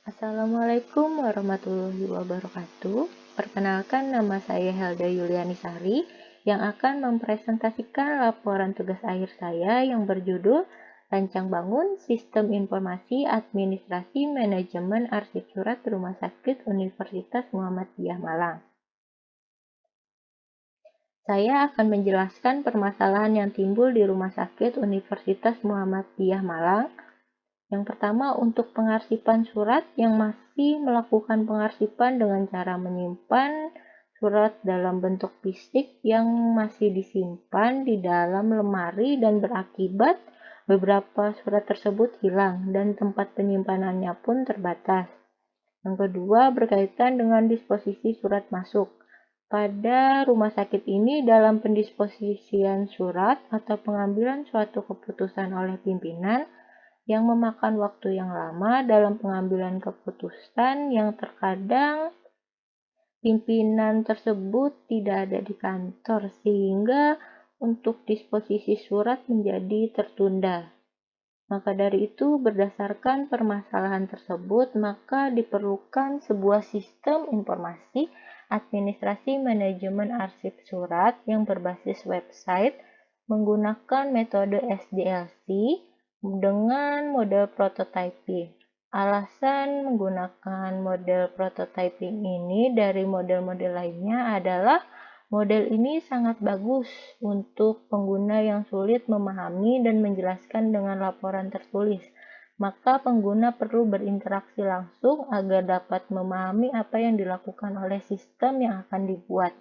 Assalamualaikum warahmatullahi wabarakatuh. Perkenalkan, nama saya Helda Yuliani Sari yang akan mempresentasikan laporan tugas akhir saya yang berjudul Rancang Bangun Sistem Informasi Administrasi Manajemen Arsip Surat Rumah Sakit Universitas Muhammadiyah Malang. Saya akan menjelaskan permasalahan yang timbul di Rumah Sakit Universitas Muhammadiyah Malang. Yang pertama, untuk pengarsipan surat yang masih melakukan pengarsipan dengan cara menyimpan surat dalam bentuk fisik yang masih disimpan di dalam lemari dan berakibat beberapa surat tersebut hilang dan tempat penyimpanannya pun terbatas. Yang kedua, berkaitan dengan disposisi surat masuk. Pada rumah sakit ini, dalam pendisposisian surat atau pengambilan suatu keputusan oleh pimpinan yang memakan waktu yang lama dalam pengambilan keputusan yang terkadang pimpinan tersebut tidak ada di kantor sehingga untuk disposisi surat menjadi tertunda. Maka dari itu, berdasarkan permasalahan tersebut, maka diperlukan sebuah sistem informasi administrasi manajemen arsip surat yang berbasis website menggunakan metode SDLC dengan model prototyping. Alasan menggunakan model prototyping ini dari model-model lainnya adalah model ini sangat bagus untuk pengguna yang sulit memahami dan menjelaskan dengan laporan tertulis. Maka pengguna perlu berinteraksi langsung agar dapat memahami apa yang dilakukan oleh sistem yang akan dibuat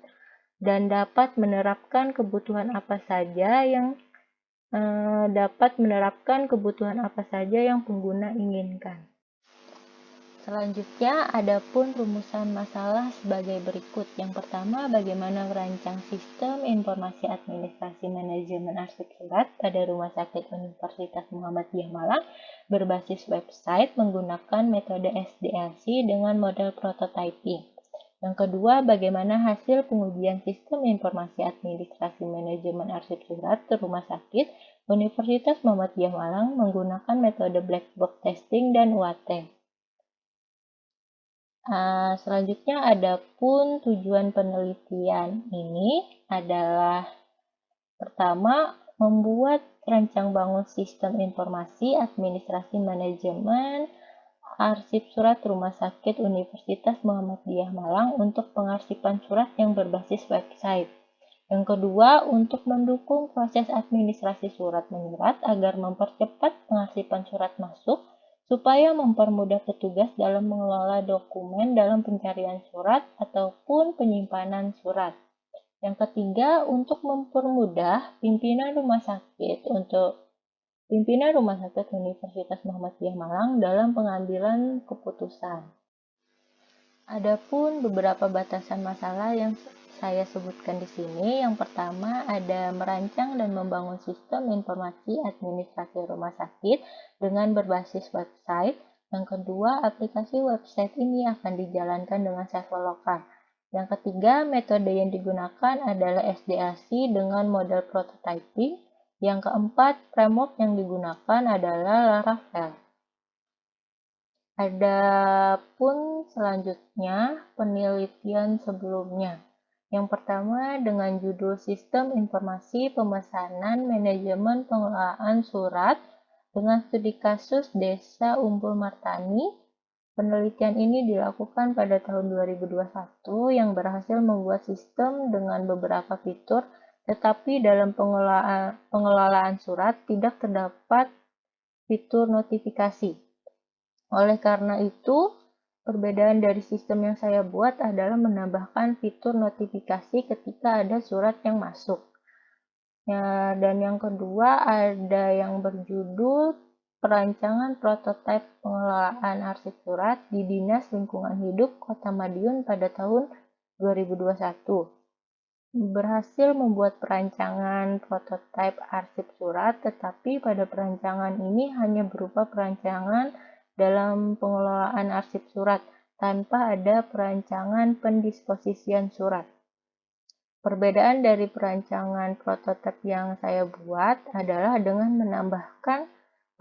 dan dapat menerapkan kebutuhan apa saja yang pengguna inginkan. Selanjutnya, ada pun rumusan masalah sebagai berikut. Yang pertama, bagaimana merancang sistem informasi administrasi manajemen arsip surat pada Rumah Sakit Universitas Muhammadiyah Malang berbasis website menggunakan metode SDLC dengan model prototyping. Yang kedua, bagaimana hasil pengujian sistem informasi administrasi manajemen arsip surat ke Rumah Sakit Universitas Muhammadiyah Malang menggunakan metode black box testing dan UAT. Selanjutnya, ada pun tujuan penelitian ini adalah pertama, membuat rancang bangun sistem informasi administrasi manajemen arsip surat Rumah Sakit Universitas Muhammadiyah Malang untuk pengarsipan surat yang berbasis website. Yang kedua, untuk mendukung proses administrasi surat menyurat agar mempercepat pengarsipan surat masuk supaya mempermudah petugas dalam mengelola dokumen dalam pencarian surat ataupun penyimpanan surat. Yang ketiga, untuk mempermudah pimpinan Rumah Sakit Universitas Muhammadiyah Malang dalam pengambilan keputusan. Adapun beberapa batasan masalah yang saya sebutkan di sini. Yang pertama, ada merancang dan membangun sistem informasi administrasi rumah sakit dengan berbasis website. Yang kedua, aplikasi website ini akan dijalankan dengan server lokal. Yang ketiga, metode yang digunakan adalah SDLC dengan model prototyping. Yang keempat, framework yang digunakan adalah Laravel. Adapun selanjutnya penelitian sebelumnya. Yang pertama dengan judul Sistem Informasi Pemesanan Manajemen Pengelolaan Surat dengan studi kasus Desa Umpul Martani. Penelitian ini dilakukan pada tahun 2021 yang berhasil membuat sistem dengan beberapa fitur, tetapi dalam pengelolaan surat tidak terdapat fitur notifikasi. Oleh karena itu, perbedaan dari sistem yang saya buat adalah menambahkan fitur notifikasi ketika ada surat yang masuk. Ya, dan yang kedua ada yang berjudul Perancangan Prototipe Pengelolaan Arsip Surat di Dinas Lingkungan Hidup Kota Madiun pada tahun 2021. Berhasil membuat perancangan prototipe arsip surat, tetapi pada perancangan ini hanya berupa perancangan dalam pengelolaan arsip surat, tanpa ada perancangan pendisposisian surat. Perbedaan dari perancangan prototipe yang saya buat adalah dengan menambahkan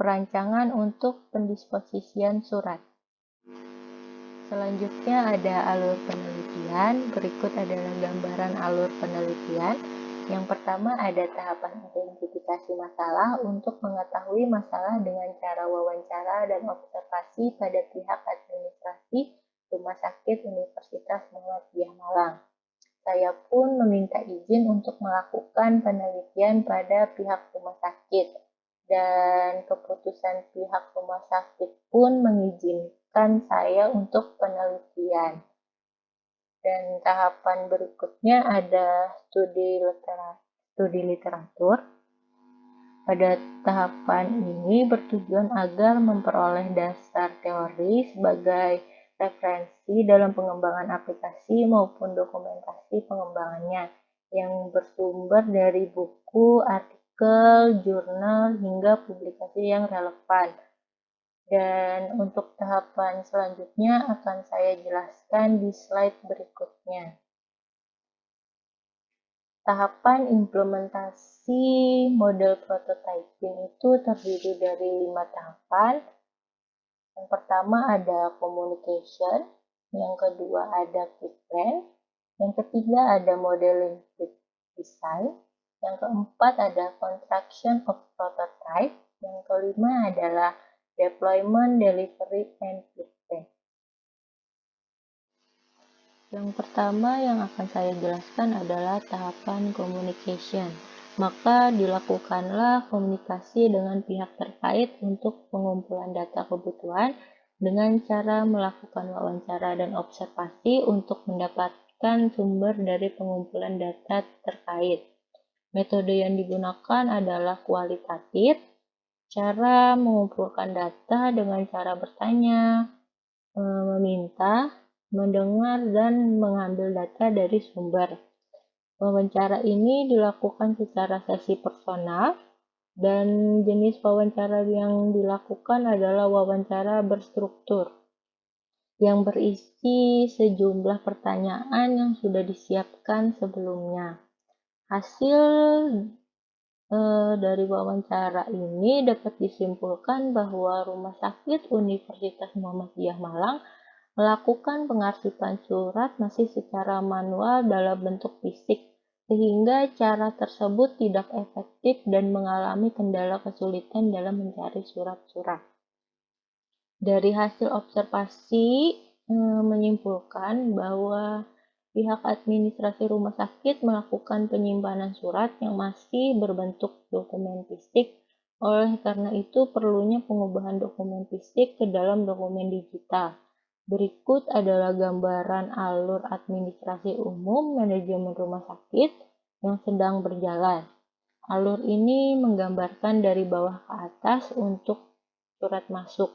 perancangan untuk pendisposisian surat. Selanjutnya ada alur penelitian. Berikut adalah gambaran alur penelitian. Yang pertama ada tahapan identifikasi masalah untuk mengetahui masalah dengan cara wawancara dan observasi pada pihak administrasi Rumah Sakit Universitas Muhammadiyah Malang. Saya pun meminta izin untuk melakukan penelitian pada pihak rumah sakit, dan keputusan pihak rumah sakit pun mengizinkan saya untuk penelitian. Dan tahapan berikutnya ada studi literatur. Pada tahapan ini bertujuan agar memperoleh dasar teori sebagai referensi dalam pengembangan aplikasi maupun dokumentasi pengembangannya yang bersumber dari buku, artikel, jurnal, hingga publikasi yang relevan. Dan untuk tahapan selanjutnya akan saya jelaskan di slide berikutnya. Tahapan implementasi model prototyping itu terdiri dari 5 tahapan. Yang pertama ada communication, yang kedua ada quick plan, yang ketiga ada modeling design, yang keempat ada construction of prototype, yang kelima adalah deployment, delivery, and feedback. Yang pertama yang akan saya jelaskan adalah tahapan communication. Maka dilakukanlah komunikasi dengan pihak terkait untuk pengumpulan data kebutuhan dengan cara melakukan wawancara dan observasi untuk mendapatkan sumber dari pengumpulan data terkait. Metode yang digunakan adalah kualitatif. Cara mengumpulkan data dengan cara bertanya, meminta, mendengar, dan mengambil data dari sumber. Wawancara ini dilakukan secara sesi personal, dan jenis wawancara yang dilakukan adalah wawancara berstruktur, yang berisi sejumlah pertanyaan yang sudah disiapkan sebelumnya. Hasil dari wawancara ini dapat disimpulkan bahwa Rumah Sakit Universitas Muhammadiyah Malang melakukan pengarsipan surat masih secara manual dalam bentuk fisik, sehingga cara tersebut tidak efektif dan mengalami kendala kesulitan dalam mencari surat-surat. Dari hasil observasi menyimpulkan bahwa pihak administrasi rumah sakit melakukan penyimpanan surat yang masih berbentuk dokumen fisik. Oleh karena itu, perlunya pengubahan dokumen fisik ke dalam dokumen digital. Berikut adalah gambaran alur administrasi umum manajemen rumah sakit yang sedang berjalan. Alur ini menggambarkan dari bawah ke atas untuk surat masuk,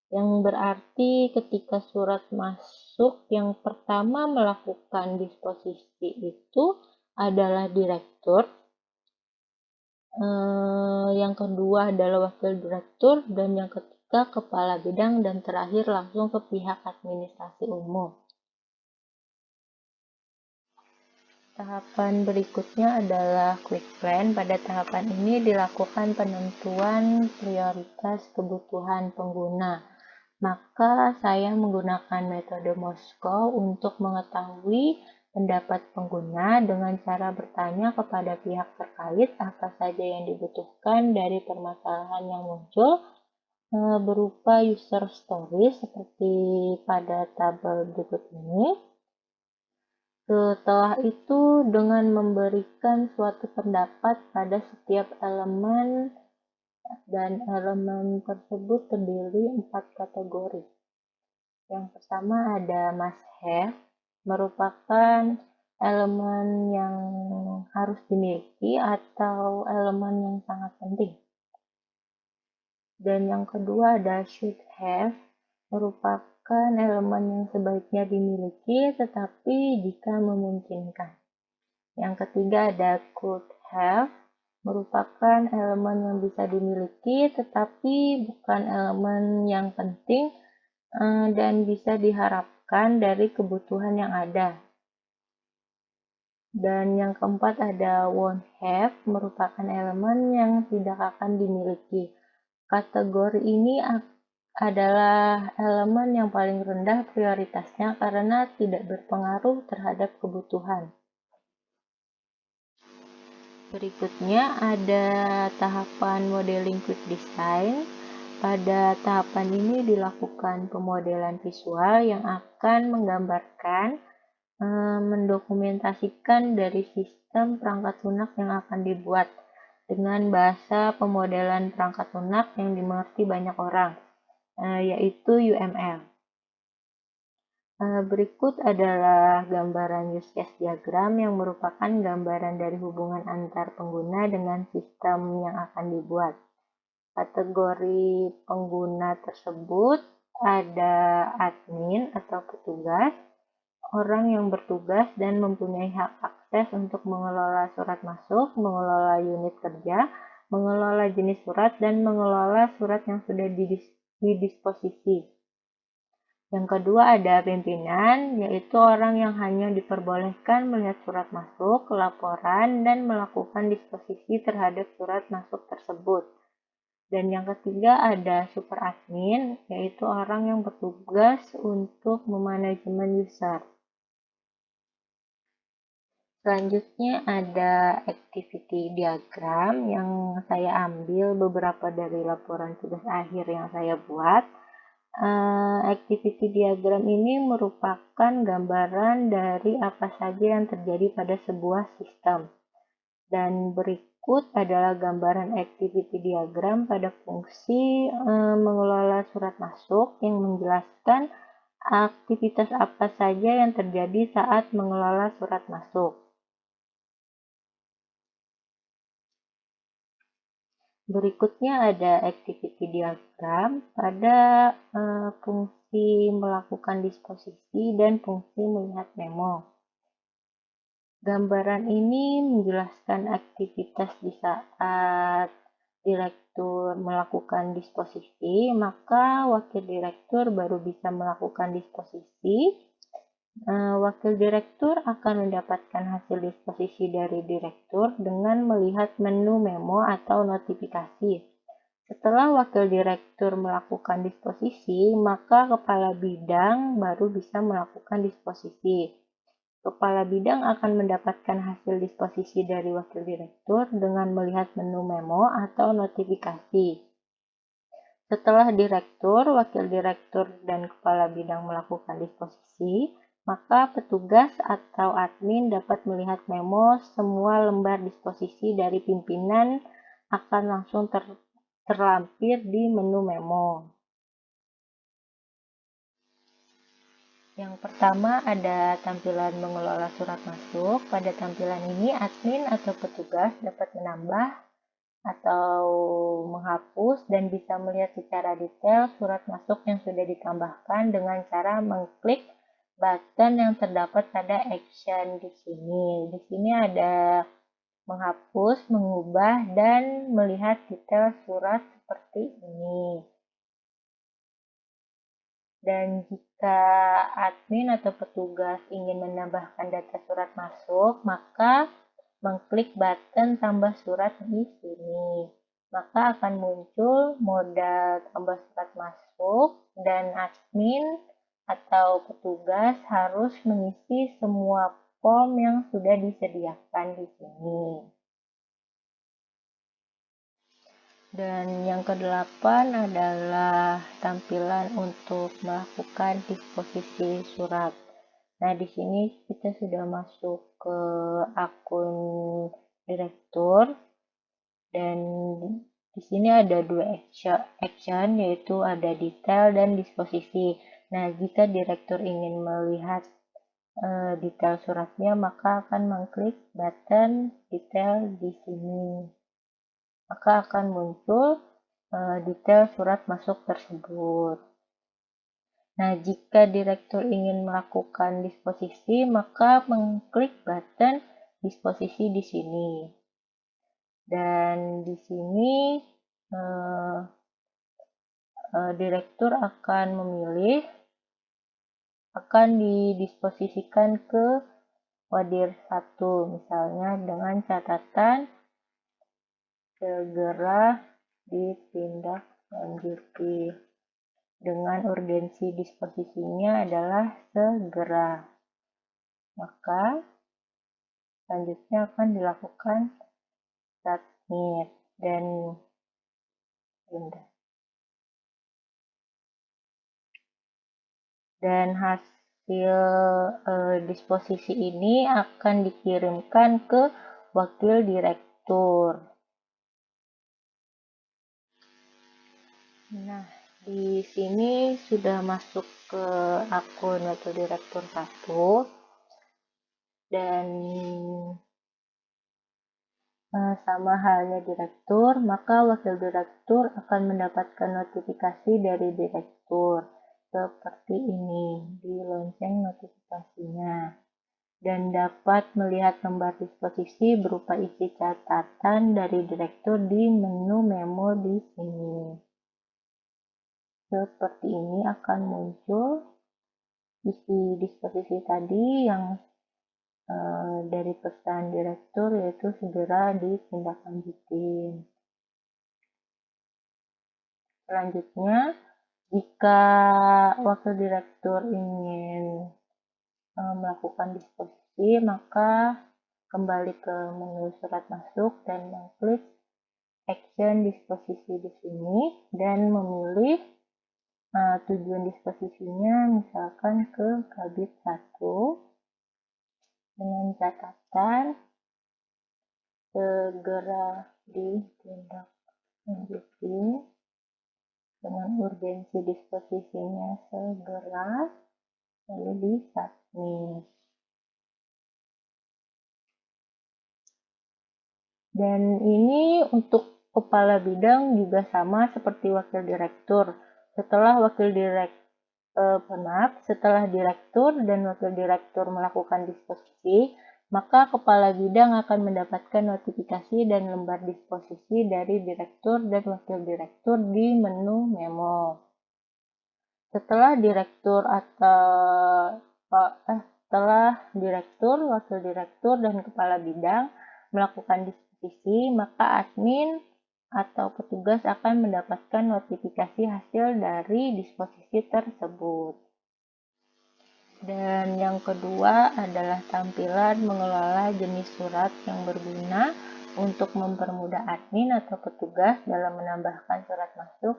yang berarti ketika surat masuk yang pertama melakukan disposisi itu adalah direktur, yang kedua adalah wakil direktur, dan yang ketiga kepala bidang, dan terakhir langsung ke pihak administrasi umum. Tahapan berikutnya adalah quick plan. Pada tahapan ini dilakukan penentuan prioritas kebutuhan pengguna. Maka saya menggunakan metode Moskow untuk mengetahui pendapat pengguna dengan cara bertanya kepada pihak terkait apa saja yang dibutuhkan dari permasalahan yang muncul, berupa user stories seperti pada tabel berikut ini. Setelah itu, dengan memberikan suatu pendapat pada setiap elemen, dan elemen tersebut terdiri 4 kategori. Yang pertama ada must have, merupakan elemen yang harus dimiliki atau elemen yang sangat penting. Dan yang kedua ada should have, merupakan elemen yang sebaiknya dimiliki tetapi jika memungkinkan. Yang ketiga ada could have, merupakan elemen yang bisa dimiliki tetapi bukan elemen yang penting dan bisa diharapkan dari kebutuhan yang ada. Dan yang keempat ada won't have, merupakan elemen yang tidak akan dimiliki. Kategori ini adalah elemen yang paling rendah prioritasnya karena tidak berpengaruh terhadap kebutuhan. Berikutnya ada tahapan modeling quick design. Pada tahapan ini dilakukan pemodelan visual yang akan menggambarkan, mendokumentasikan dari sistem perangkat lunak yang akan dibuat dengan bahasa pemodelan perangkat lunak yang dimengerti banyak orang, yaitu UML. Berikut adalah gambaran use case diagram yang merupakan gambaran dari hubungan antar pengguna dengan sistem yang akan dibuat. Kategori pengguna tersebut ada admin atau petugas, orang yang bertugas dan mempunyai hak akses untuk mengelola surat masuk, mengelola unit kerja, mengelola jenis surat, dan mengelola surat yang sudah didisposisi. Yang kedua ada pimpinan, yaitu orang yang hanya diperbolehkan melihat surat masuk, laporan, dan melakukan disposisi terhadap surat masuk tersebut. Dan yang ketiga ada super admin, yaitu orang yang bertugas untuk memanajemen user. Selanjutnya ada activity diagram yang saya ambil beberapa dari laporan tugas akhir yang saya buat. Activity diagram ini merupakan gambaran dari apa saja yang terjadi pada sebuah sistem. Dan berikut adalah gambaran activity diagram pada fungsi mengelola surat masuk yang menjelaskan aktivitas apa saja yang terjadi saat mengelola surat masuk. Berikutnya ada activity diagram pada fungsi melakukan disposisi dan fungsi melihat memo. Gambaran ini menjelaskan aktivitas di saat direktur melakukan disposisi, maka wakil direktur baru bisa melakukan disposisi. Wakil direktur akan mendapatkan hasil disposisi dari direktur dengan melihat menu memo atau notifikasi. Setelah wakil direktur melakukan disposisi, maka kepala bidang baru bisa melakukan disposisi. Kepala bidang akan mendapatkan hasil disposisi dari wakil direktur dengan melihat menu memo atau notifikasi. Setelah direktur, wakil direktur, dan kepala bidang melakukan disposisi, maka petugas atau admin dapat melihat memo semua lembar disposisi dari pimpinan akan langsung terlampir di menu memo. Yang pertama ada tampilan mengelola surat masuk. Pada tampilan ini admin atau petugas dapat menambah atau menghapus dan bisa melihat secara detail surat masuk yang sudah ditambahkan dengan cara mengklik button yang terdapat pada action di sini. Di sini ada menghapus, mengubah, dan melihat detail surat seperti ini. Dan jika admin atau petugas ingin menambahkan data surat masuk, maka mengklik button tambah surat di sini. Maka akan muncul modal tambah surat masuk dan admin atau petugas harus mengisi semua form yang sudah disediakan di sini. Dan yang kedelapan adalah tampilan untuk melakukan disposisi surat. Nah, di sini kita sudah masuk ke akun direktur dan di sini ada dua action yaitu ada detail dan disposisi. Nah, jika direktur ingin melihat detail suratnya, maka akan mengklik button detail di sini. Maka akan muncul detail surat masuk tersebut. Nah, jika direktur ingin melakukan disposisi, maka mengklik button disposisi di sini. Dan di sini direktur akan memilih akan didisposisikan ke wadir 1, misalnya dengan catatan segera ditindaklanjuti. dengan urgensi disposisinya adalah segera. Maka selanjutnya akan dilakukan submit dan hasil disposisi ini akan dikirimkan ke wakil direktur. Nah, di sini sudah masuk ke akun wakil direktur 1 dan sama halnya direktur, maka wakil direktur akan mendapatkan notifikasi dari direktur seperti ini di lonceng notifikasinya, dan dapat melihat lembar disposisi berupa isi catatan dari direktur di menu memo di sini. Seperti ini akan muncul isi disposisi tadi yang dari pesan direktur, yaitu segera ditindaklanjuti. Selanjutnya, jika wakil direktur ingin melakukan disposisi, maka kembali ke menu surat masuk dan mengklik action disposisi di sini dan memilih tujuan disposisinya misalkan ke Kabid 1 dengan catatan segera ditindaklanjuti dengan urgensi disposisinya segera, lalu di submit. Dan ini untuk kepala bidang juga sama seperti wakil direktur. Setelah direktur dan wakil direktur melakukan disposisi, maka kepala bidang akan mendapatkan notifikasi dan lembar disposisi dari direktur dan wakil direktur di menu memo. Setelah direktur, wakil direktur, dan kepala bidang melakukan disposisi, maka admin atau petugas akan mendapatkan notifikasi hasil dari disposisi tersebut. Dan yang kedua adalah tampilan mengelola jenis surat yang berguna untuk mempermudah admin atau petugas dalam menambahkan surat masuk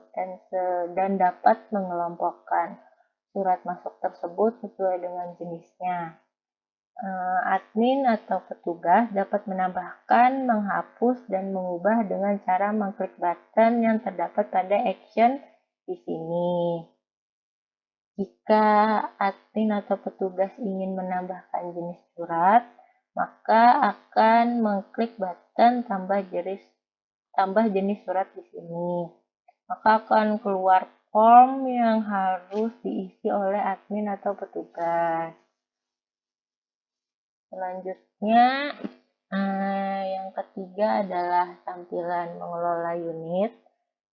dan dapat mengelompokkan surat masuk tersebut sesuai dengan jenisnya. Admin atau petugas dapat menambahkan, menghapus, dan mengubah dengan cara mengklik button yang terdapat pada action di sini. Jika admin atau petugas ingin menambahkan jenis surat, maka akan mengklik button tambah jenis surat di sini. Maka akan keluar form yang harus diisi oleh admin atau petugas. Selanjutnya, yang ketiga adalah tampilan mengelola unit.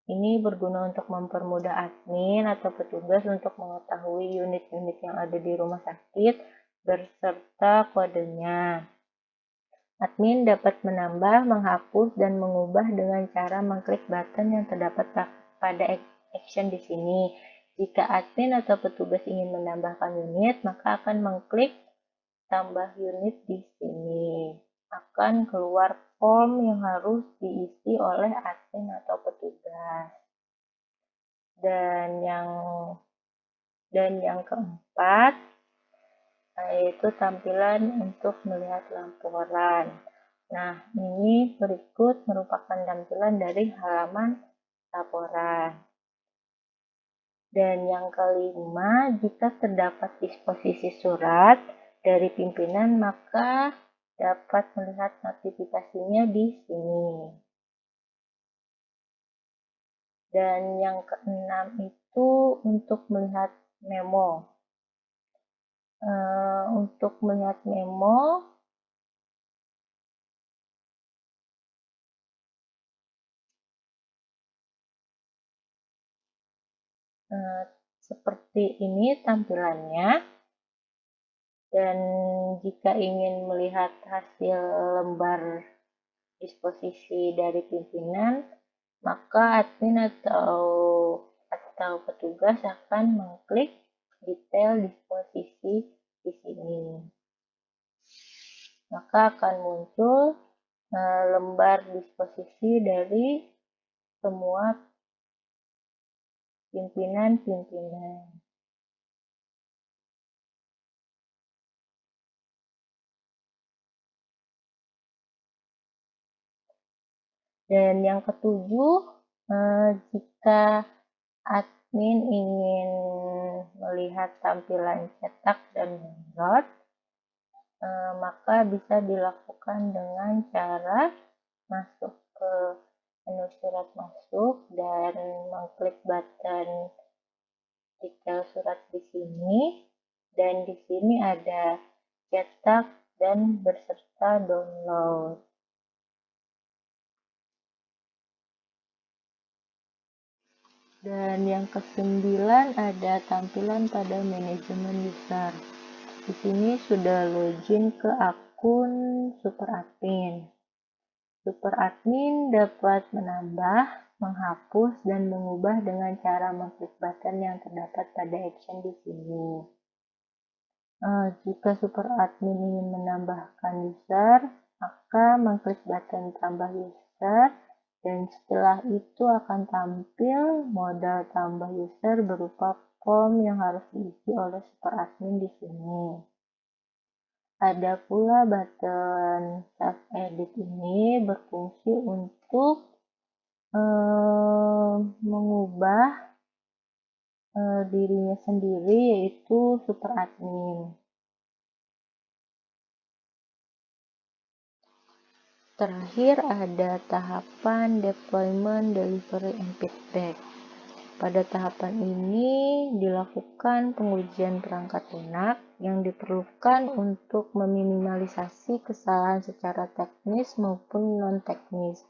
Ini berguna untuk mempermudah admin atau petugas untuk mengetahui unit-unit yang ada di rumah sakit beserta kodenya. Admin dapat menambah, menghapus, dan mengubah dengan cara mengklik button yang terdapat pada action di sini. Jika admin atau petugas ingin menambahkan unit, maka akan mengklik tambah unit di sini. Akan keluar form yang harus diisi oleh admin atau petugas. Dan yang keempat, yaitu tampilan untuk melihat laporan. Nah, ini berikut merupakan tampilan dari halaman laporan. Dan yang kelima, jika terdapat disposisi surat dari pimpinan, maka dapat melihat notifikasinya di sini. Dan yang keenam itu untuk melihat memo. Untuk melihat memo, seperti ini tampilannya. Dan jika ingin melihat hasil lembar disposisi dari pimpinan, maka admin atau atau petugas akan mengklik detail disposisi di sini. Maka akan muncul lembar disposisi dari semua pimpinan-pimpinan. Dan yang ketujuh, jika admin ingin melihat tampilan cetak dan download, maka bisa dilakukan dengan cara masuk ke menu surat masuk dan mengklik button detail surat di sini, dan di sini ada cetak dan beserta download. Dan yang ke-9 ada tampilan pada manajemen user. Di sini sudah login ke akun super admin. Super admin dapat menambah, menghapus, dan mengubah dengan cara mengklik button yang terdapat pada action di sini. Jika super admin ingin menambahkan user, maka mengklik button tambah user, dan setelah itu akan tampil modal tambah user berupa form yang harus diisi oleh super admin di sini. Ada pula button Save Edit ini berfungsi untuk mengubah dirinya sendiri, yaitu super admin. Terakhir ada tahapan deployment, delivery, and feedback. Pada tahapan ini dilakukan pengujian perangkat lunak yang diperlukan untuk meminimalisasi kesalahan secara teknis maupun non-teknis.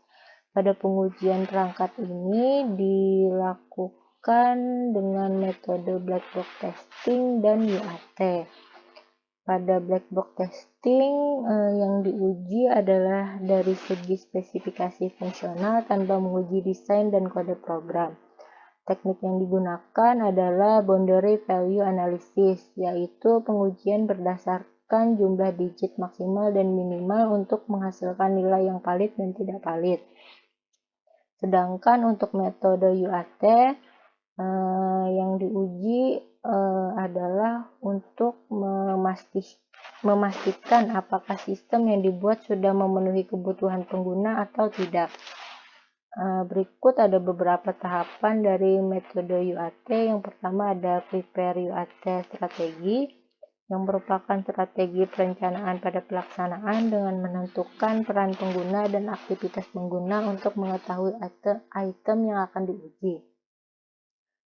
Pada pengujian perangkat ini dilakukan dengan metode black box testing dan UAT. Pada black box testing yang diuji adalah dari segi spesifikasi fungsional tanpa menguji desain dan kode program. Teknik yang digunakan adalah boundary value analysis, yaitu pengujian berdasarkan jumlah digit maksimal dan minimal untuk menghasilkan nilai yang valid dan tidak valid. Sedangkan untuk metode UAT yang diuji adalah untuk memastikan apakah sistem yang dibuat sudah memenuhi kebutuhan pengguna atau tidak. Berikut ada beberapa tahapan dari metode UAT. Yang pertama ada prepare UAT strategi, yang merupakan strategi perencanaan pada pelaksanaan dengan menentukan peran pengguna dan aktivitas pengguna untuk mengetahui item yang akan diuji.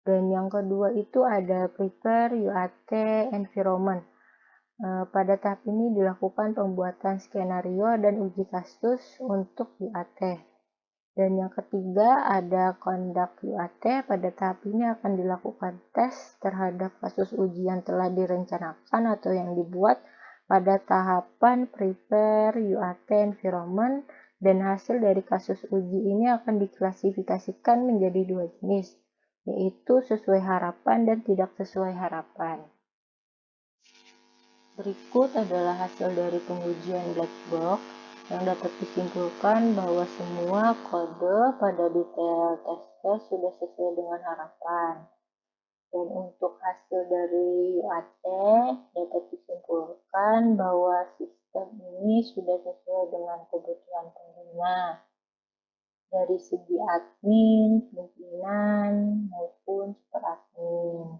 Dan yang kedua itu ada prepare UAT environment. Pada tahap ini dilakukan pembuatan skenario dan uji kasus untuk UAT. Dan yang ketiga ada conduct UAT. Pada tahap ini akan dilakukan tes terhadap kasus uji yang telah direncanakan atau yang dibuat pada tahapan prepare UAT environment, dan hasil dari kasus uji ini akan diklasifikasikan menjadi dua jenis, yaitu sesuai harapan dan tidak sesuai harapan. Berikut adalah hasil dari pengujian black box, yang dapat disimpulkan bahwa semua kode pada detail test sudah sesuai dengan harapan. Dan untuk hasil dari UAT dapat disimpulkan bahwa sistem ini sudah sesuai dengan kebutuhan pengguna dari segi admin, pimpinan, maupun super admin.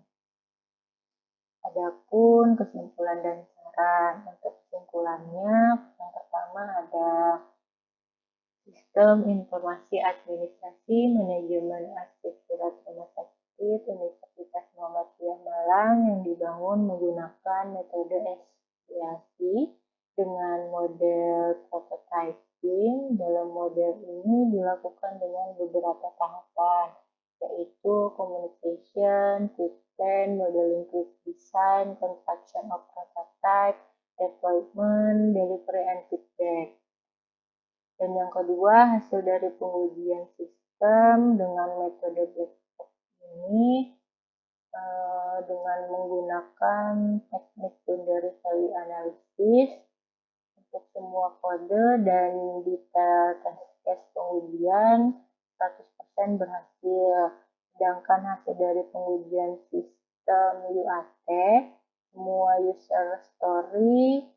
Adapun kesimpulan dan saran. Untuk kesimpulannya, yang pertama ada Sistem Informasi Administrasi Manajemen Arsip Surat Rumah Sakit Universitas Muhammadiyah Malang yang dibangun menggunakan metode evaluasi dengan model prototyping. Dalam model ini dilakukan dengan beberapa tahapan, yaitu communication, plan, modeling design, construction of prototype, deployment, delivery, and feedback. Dan yang kedua, hasil dari pengujian sistem dengan metode black box ini dengan menggunakan teknik boundary value analysis untuk semua kode dan detail test case pengujian 100% berhasil. Sedangkan hasil dari pengujian sistem UAT, semua user story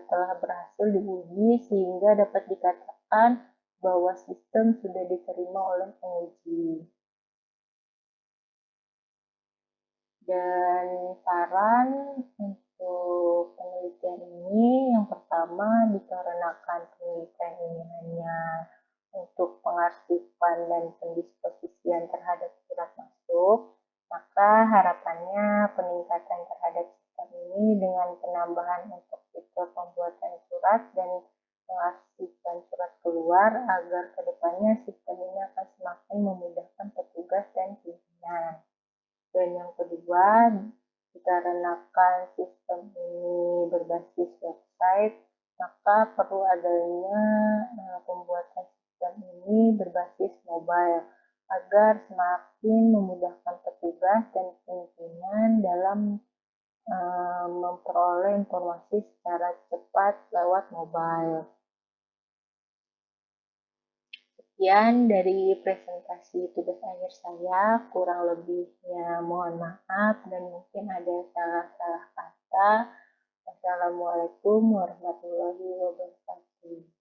telah berhasil diuji sehingga dapat dikatakan bahwa sistem sudah diterima oleh penguji. Dan saran untuk penelitian ini, yang pertama, dikarenakan penelitian ini hanya untuk pengarsipan dan pendisposisian terhadap surat masuk, maka harapannya peningkatan terhadap sistem ini dengan penambahan untuk fitur pembuatan surat dan pengarsipan surat keluar agar kedepannya sistem ini akan semakin memudahkan petugas dan pimpinan. Dan yang kedua, dikarenakan sistem ini berbasis website, maka perlu adanya pembuatan sistem ini berbasis mobile agar semakin memudahkan petugas dan pimpinan dalam memperoleh informasi secara cepat lewat mobile. Sekian dari presentasi tugas akhir saya, kurang lebihnya mohon maaf dan mungkin ada salah-salah kata. Wassalamualaikum warahmatullahi wabarakatuh.